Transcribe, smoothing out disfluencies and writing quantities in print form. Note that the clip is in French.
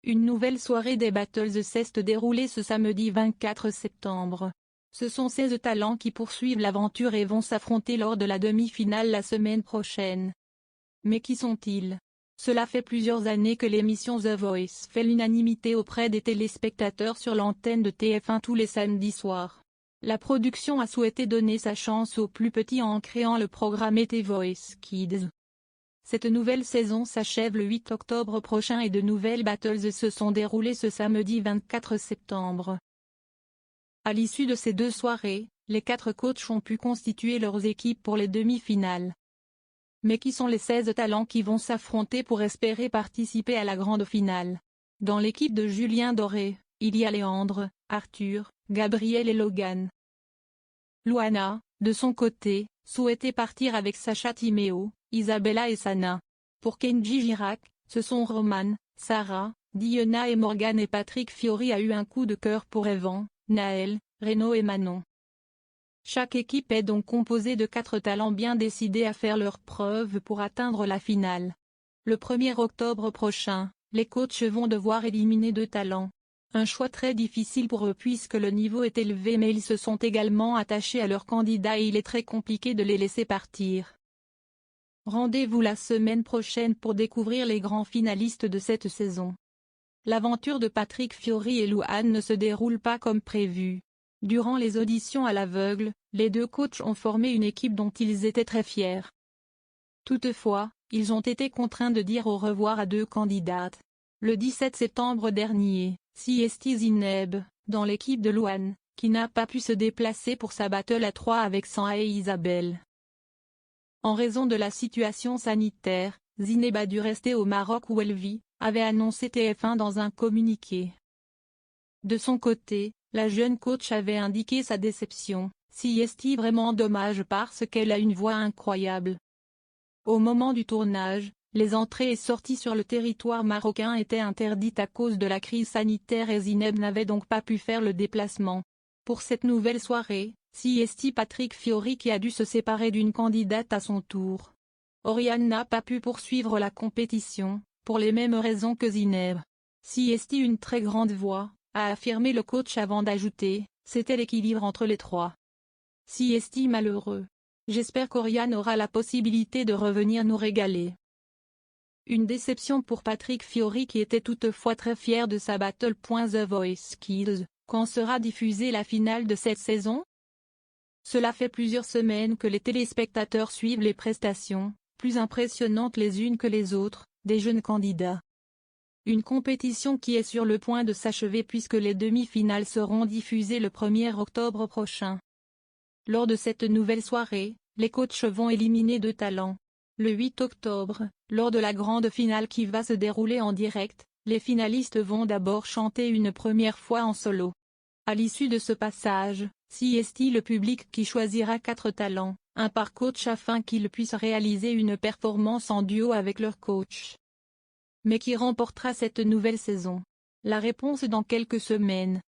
Une nouvelle soirée des Battles s'est déroulée ce samedi 24 septembre. Ce sont 16 talents qui poursuivent l'aventure et vont s'affronter lors de la demi-finale la semaine prochaine. Mais qui sont-ils? Cela fait plusieurs années que l'émission The Voice fait l'unanimité auprès des téléspectateurs sur l'antenne de TF1 tous les samedis soirs. La production a souhaité donner sa chance aux plus petits en créant le programme The Voice Kids. Cette nouvelle saison s'achève le 8 octobre prochain et de nouvelles battles se sont déroulées ce samedi 24 septembre. À l'issue de ces deux soirées, les 4 coachs ont pu constituer leurs équipes pour les demi-finales. Mais qui sont les 16 talents qui vont s'affronter pour espérer participer à la grande finale? Dans l'équipe de Julien Doré, il y a Léandre, Arthur, Gabriel et Logan. Louana, de son côté, souhaitait partir avec Sacha Timéo, Isabella et Sana. Pour Kenji Girac, ce sont Roman, Sarah, Diana et Morgan et Patrick Fiori a eu un coup de cœur pour Evan, Naël, Reno et Manon. Chaque équipe est donc composée de 4 talents bien décidés à faire leurs preuves pour atteindre la finale. Le 1er octobre prochain, les coachs vont devoir éliminer 2 talents. Un choix très difficile pour eux puisque le niveau est élevé mais ils se sont également attachés à leurs candidats et il est très compliqué de les laisser partir. Rendez-vous la semaine prochaine pour découvrir les grands finalistes de cette saison. L'aventure de Patrick Fiori et Louane ne se déroule pas comme prévu. Durant les auditions à l'aveugle, les 2 coachs ont formé une équipe dont ils étaient très fiers. Toutefois, ils ont été contraints de dire au revoir à 2 candidates. Le 17 septembre dernier, Siesti Zineb, dans l'équipe de Louane, qui n'a pas pu se déplacer pour sa battle à 3 avec Sana et Isabelle. En raison de la situation sanitaire, Zineb a dû rester au Maroc où elle vit, avait annoncé TF1 dans un communiqué. De son côté, la jeune coach avait indiqué sa déception, Siesti vraiment dommage parce qu'elle a une voix incroyable. Au moment du tournage, les entrées et sorties sur le territoire marocain étaient interdites à cause de la crise sanitaire et Zineb n'avait donc pas pu faire le déplacement. Pour cette nouvelle soirée, Siesti Patrick Fiori qui a dû se séparer d'une candidate à son tour. Oriane n'a pas pu poursuivre la compétition, pour les mêmes raisons que Zineb. Siesti une très grande voix, a affirmé le coach avant d'ajouter, c'était l'équilibre entre les 3. Siesti malheureux. J'espère qu'Oriane aura la possibilité de revenir nous régaler. Une déception pour Patrick Fiori qui était toutefois très fier de sa battle. The Voice Kids, quand sera diffusée la finale de cette saison? Cela fait plusieurs semaines que les téléspectateurs suivent les prestations, plus impressionnantes les unes que les autres, des jeunes candidats. Une compétition qui est sur le point de s'achever puisque les demi-finales seront diffusées le 1er octobre prochain. Lors de cette nouvelle soirée, les coachs vont éliminer 2 talents. Le 8 octobre, lors de la grande finale qui va se dérouler en direct, les finalistes vont d'abord chanter une première fois en solo. À l'issue de ce passage, Siesti le public qui choisira 4 talents, un par coach afin qu'ils puissent réaliser une performance en duo avec leur coach. Mais qui remportera cette nouvelle saison? La réponse dans quelques semaines.